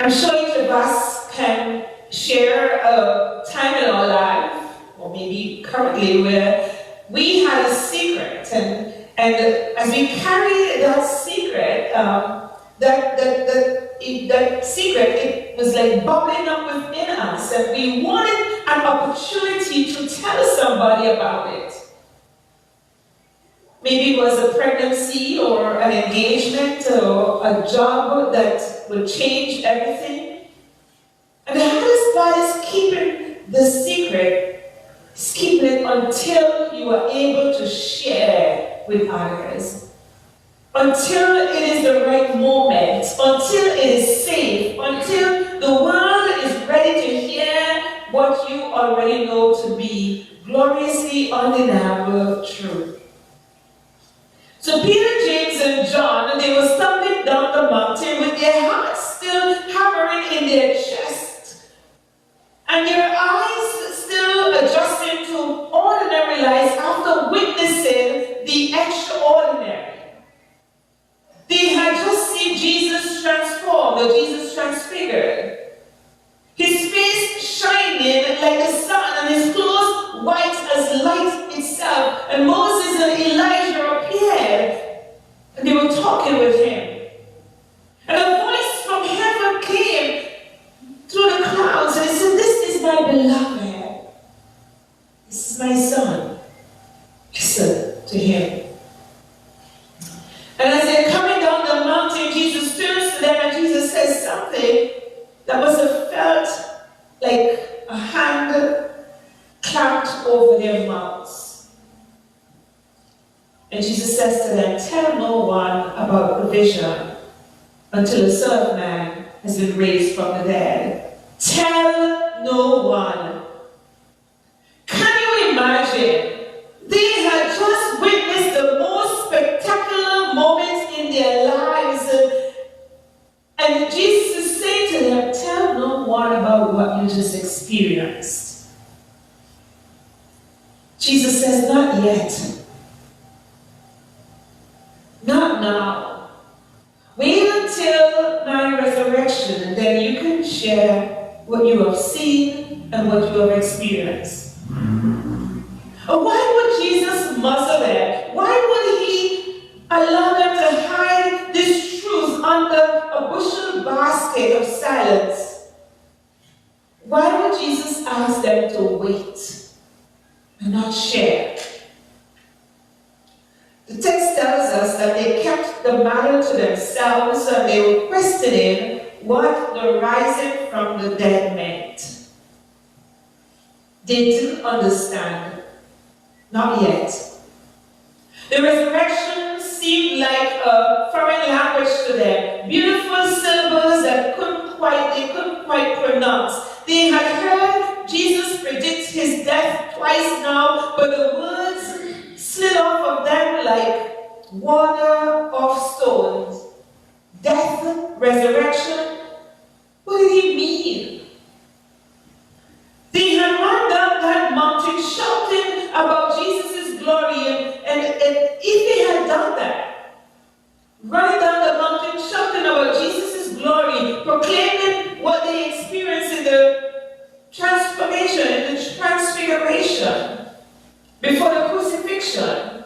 I'm sure each of us can share a time in our life, or maybe currently, where we had a secret, and as we carried that secret, that secret, it was like bubbling up within us, and we wanted an opportunity to tell somebody about it. Maybe it was a pregnancy or an engagement or a job that would change everything. And the hardest part is keeping the secret, is keeping it until you are able to share with others. Until it is the right moment, until it is safe, until the world is ready to hear what you already know to be gloriously undeniable truth. So Peter, James, and John, they were stumbling down the mountain with their hearts still hammering in their chest, and their eyes still adjusting to ordinary life after witnessing the extraordinary. They had just seen Jesus transformed, or Jesus transfigured. His face shining like the sun, and his clothes white as light itself. And Moses and Elijah appeared, and they were talking with him. And a voice from heaven came through the clouds, and it said, "This is my beloved. This is my son. Listen to him." And as they're coming down the mountain, Jesus turns to them, and Jesus says something that must have felt like a hand clamped over their mouths. And Jesus says to them, "Tell no one about the vision until the Son of Man has been raised from the dead." Tell no one. Can you imagine? They had just witnessed the most spectacular moments in their lives. And Jesus is saying to them, tell no one about what you just experienced. Jesus says, not yet. Not now. Wait until my resurrection, and then you can share what you have seen and what you have experienced. Why would Jesus muzzle them? Why would he allow them to hide this truth under a bushel basket of silence? Why would Jesus ask them to wait and not share? The text tells us that they kept the matter to themselves, and they were questioning what the rising from the dead meant. They didn't understand. Not yet. The resurrection seemed like a foreign language to them. Beautiful syllables that they couldn't quite pronounce. They had heard Jesus predict his death twice now, but the words slid off of them like water off stones. Death, resurrection, what did he mean? They had run down that mountain shouting about Jesus' glory, and if they had done that, running down the mountain shouting about Jesus' glory, proclaiming what they experienced in the transformation, in the transfiguration, before the crucifixion,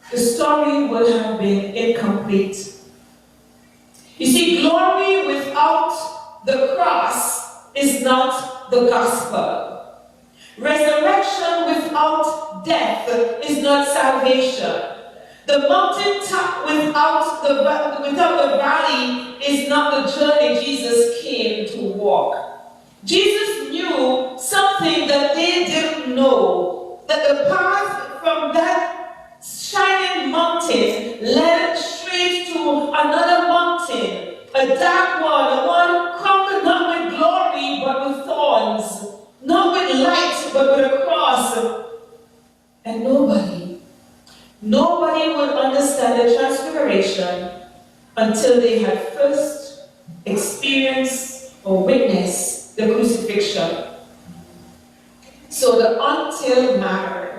the story would have been incomplete. You see, glory without the cross is not the gospel. Resurrection without death is not salvation. The mountaintop without the valley is not the journey Jesus came to walk. Jesus knew something that they didn't know, that the path from that shining mountain led straight to another mountain, a dark one, one crowned not with glory but with thorns, not with light but with a cross. And nobody would understand the transfiguration until they had first experienced or witnessed the crucifixion. So the until mattered.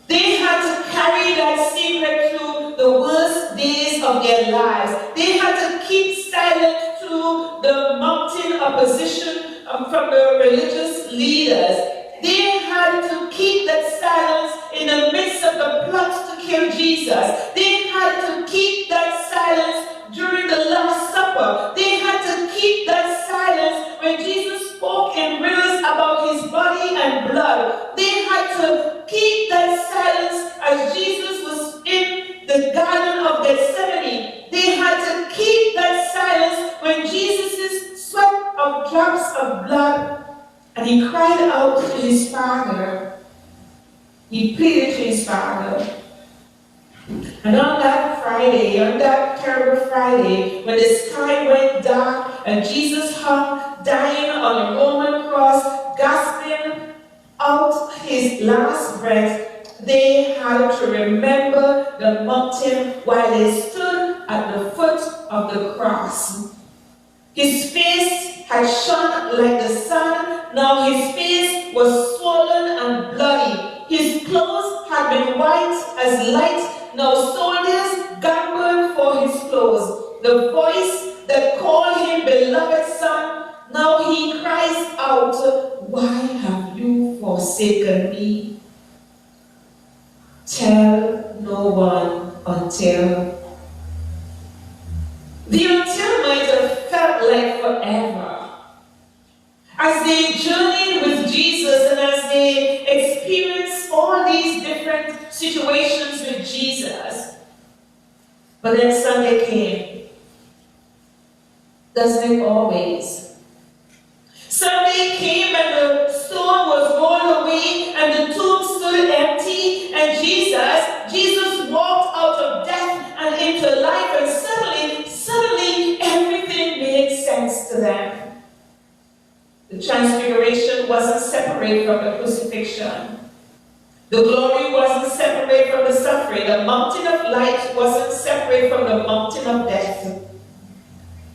They had to carry that secret through the worst days of their their lives. They had to keep silent to the mounting opposition from the religious leaders. They had to keep that silence in the midst of the plot to kill Jesus. They had to keep that silence during the Last Supper. They had to keep that silence when Jesus spoke in riddles about his body and blood. They had to keep that silence as Jesus was in the Garden of Gethsemane. They had to keep that silence when Jesus' sweat of drops of blood, and he cried out to his Father. He pleaded to his Father. And on that Friday, on that terrible Friday, when the sky went dark and Jesus hung dying on a Roman cross, gasping out his last breath, they had to remember the mountain while they stood at the foot of the cross. His face had shone like the sun. Now his face was swollen and bloody. His clothes had been white as light. Now soldiers gambled for his clothes. The voice that called him beloved son, now he cries out, why have you forsaken me? Tell no one until. The until might have felt like forever. As they journeyed with Jesus and as they experienced all these different situations with Jesus. But then Sunday came. Doesn't it always? Sunday came and the stone was rolled away and the tomb stood empty, and Jesus walked out of death and into life, and suddenly everything made sense to them. The transfiguration wasn't separate from the crucifixion. The glory wasn't separate from the suffering. The mountain of light wasn't separate from the mountain of death.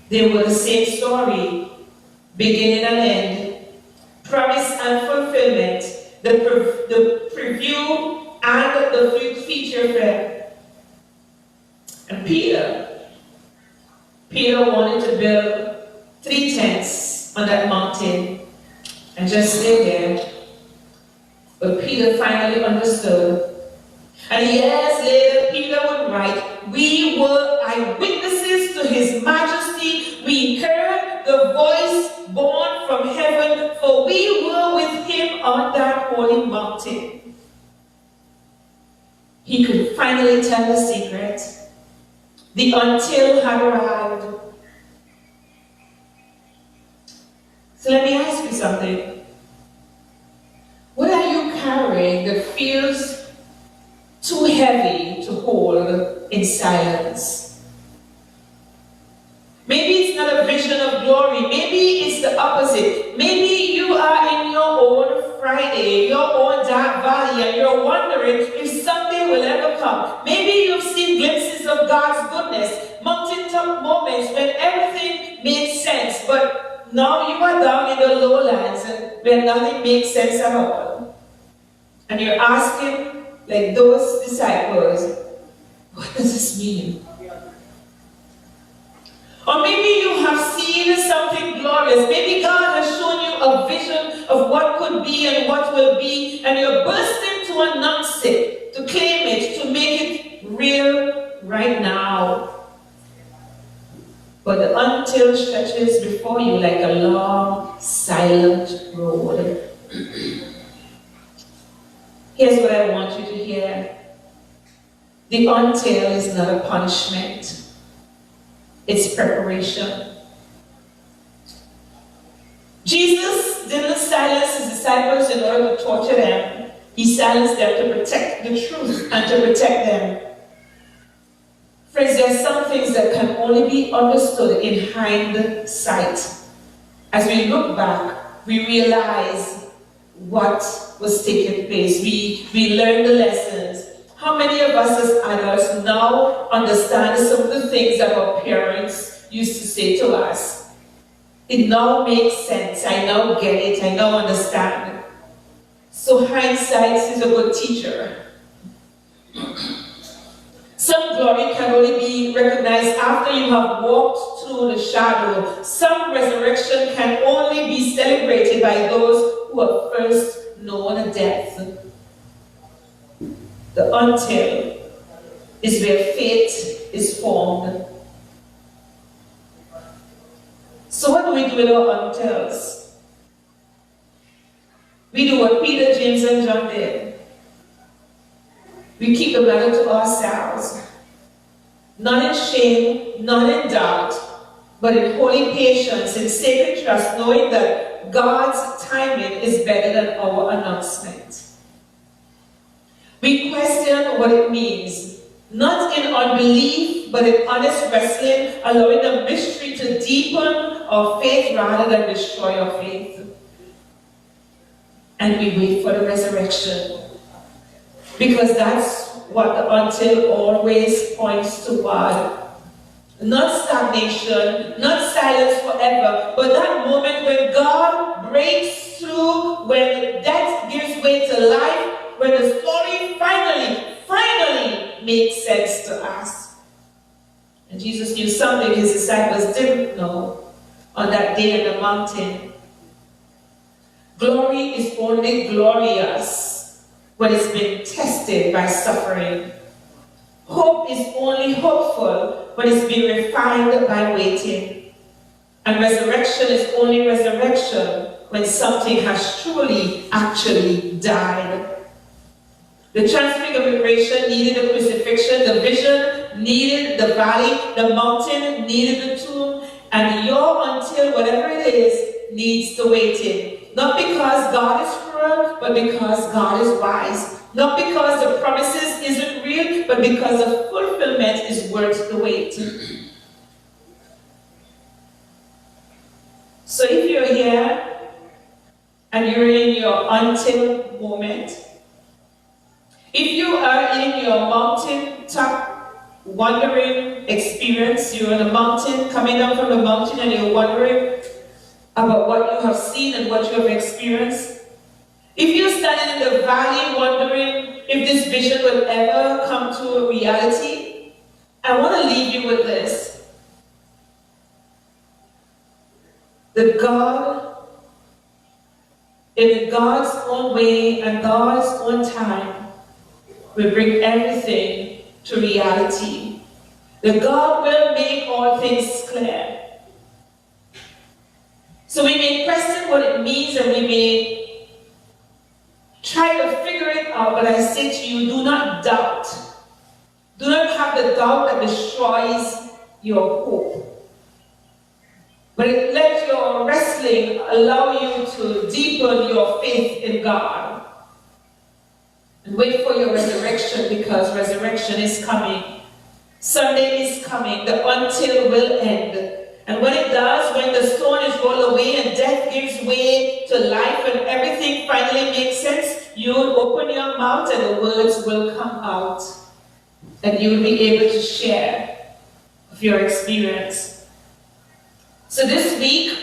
They were the same story, beginning and end, promise and fulfillment, the preview and the feature film. And Peter wanted to build 3 tents on that mountain and just stay there. But Peter finally understood. And years later, Peter would write, we were eyewitnesses to his majesty. We heard the voice born from heaven, for we were with him on that holy mountain. He could finally tell the secret. The until had arrived. So let me ask you something. What are you carrying that feels too heavy to hold in silence? Maybe it's not a vision of glory. Maybe it's the opposite. Maybe you are in your own Friday, your own dark valley, and you're wondering if someday will ever come. Maybe you've seen glimpses of God's goodness, mountaintop moments when everything made sense, but now you are down in the lowlands where nothing makes sense at all. And you're asking, like those disciples, what does this mean? Or maybe you have seen something glorious. Maybe God has shown you a vision of what could be and what will be, and you're bursting to announce it, to claim it, to make it real right now. But the until stretches before you like a long, silent road. Here's what I want you to hear. The until is not a punishment. It's preparation. Jesus didn't silence his disciples in order to torture them. He silenced them to protect the truth and to protect them. Friends, there are some things that can only be understood in hindsight. As we look back, we realize what was taking place. We learn the lessons. How many of us as adults now understand some of the things that our parents used to say to us? It now makes sense. I now get it. I now understand. So hindsight is a good teacher. Some glory can only be recognized after you have walked through the shadow. Some resurrection can only be celebrated by those who have first known death. The until is where faith is formed. So what do we do with our untils? We do what Peter, James, and John did. We keep the matter to ourselves, not in shame, not in doubt, but in holy patience, in sacred trust, knowing that God's timing is better than our announcement. We question what it means, not in unbelief, but in honest wrestling, allowing the mystery to deepen our faith rather than destroy our faith. And we wait for the resurrection, because that's what the until always points toward. Not stagnation, not silence forever, but that moment when God breaks through, when death gives way to life, when the story finally makes sense to us. And Jesus knew something his disciples didn't know on that day on the mountain. Glory is only glorious when it's been tested by suffering. Hope is only hopeful when it's been refined by waiting. And resurrection is only resurrection when something has truly, actually died. The transfiguration needed the crucifixion, the vision needed the valley, the mountain needed the tomb, and your until, whatever it is, needs the waiting. Not because God is cruel, but because God is wise. Not because the promises isn't real, but because the fulfillment is worth the wait. So if you're here and you're in your until moment, if you are in your mountaintop wandering experience, you're on a mountain, coming down from the mountain, and you're wondering about what you have seen and what you have experienced. If you're standing in the valley wondering if this vision will ever come to reality, I want to leave you with this. That God, in God's own way and God's own time, will bring everything to reality. That God will make all things clear. So we may question what it means and we may try to figure it out, but I say to you, do not doubt. Do not have the doubt that destroys your hope. But let your wrestling allow you to deepen your faith in God. And wait for your resurrection, because resurrection is coming. Sunday is coming. The until will end. And when it does, when the stone is rolled away and death gives way to life and everything finally makes sense, you will open your mouth and the words will come out. And you will be able to share of your experience. So this week,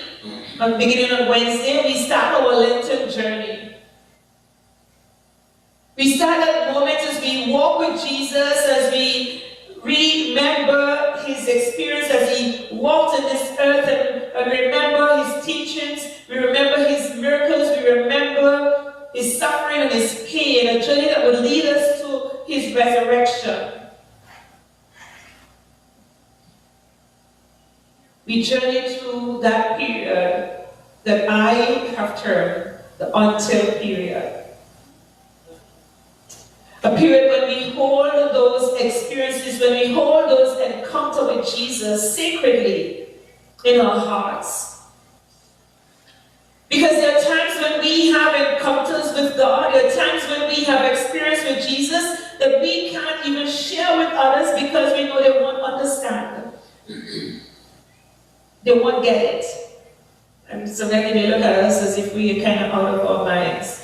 beginning on Wednesday, we start our Lenten journey. We start that moment as we walk with Jesus, as we remember his experience as he walked in this earth, and remember his teachings, we remember his miracles, we remember his suffering and his pain, a journey that would lead us to his resurrection. We journey through that period that I have termed the until period. A period when we hold those experiences, when we hold those encounters with Jesus sacredly in our hearts. Because there are times when we have encounters with God, there are times when we have experience with Jesus that we can't even share with others because we know they won't understand. They won't get it. And so then they may look at us as if we are kind of out of our minds.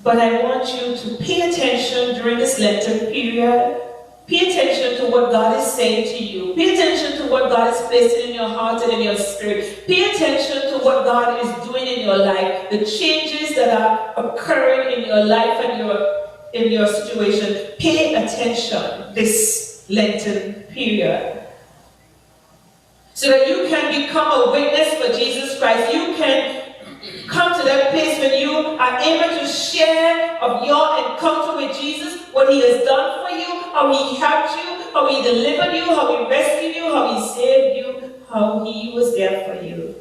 But I want you to pay attention during this Lenten period. Pay attention to what God is saying to you. Pay attention to what God is placing in your heart and in your spirit. Pay attention to what God is doing in your life, the changes that are occurring in your life and in your situation. Pay attention this Lenten period, so that you can become a witness for Jesus Christ. You can come to that place when you are able to share of your encounter with Jesus, what he has done for you, how he helped you, how he delivered you, how he rescued you, how he saved you, how he was there for you.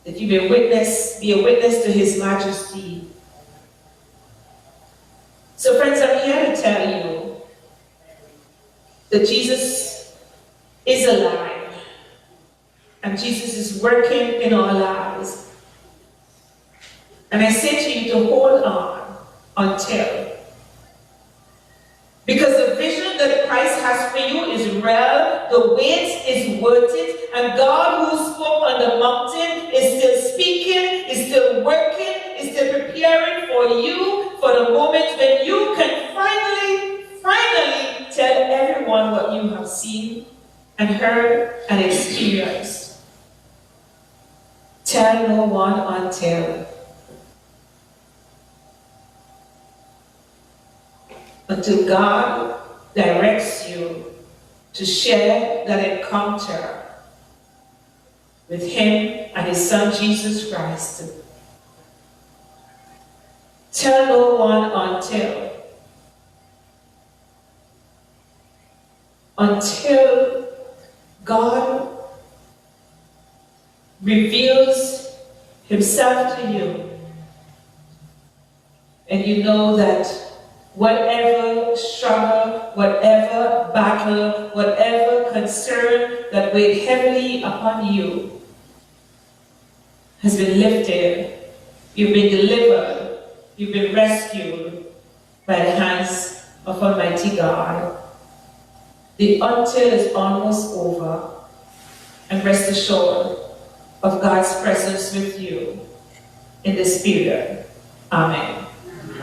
That you be a witness to his majesty. So friends, I'm here to tell you that Jesus is alive, and Jesus is working in our lives. And I say to you to hold on until, because the vision that Christ has for you is real, the wait is worth it, and God who spoke on the mountain is still speaking, is still working, is still preparing for you for the moment when you can finally tell everyone what you have seen and heard and experienced. Tell no one until God directs you to share that encounter with him and his son Jesus Christ. Tell no one until God reveals himself to you, and you know that whatever struggle, whatever battle, whatever concern that weighed heavily upon you has been lifted. You've been delivered. You've been rescued by the hands of Almighty God. The until is almost over, and rest assured of God's presence with you in this period. Amen.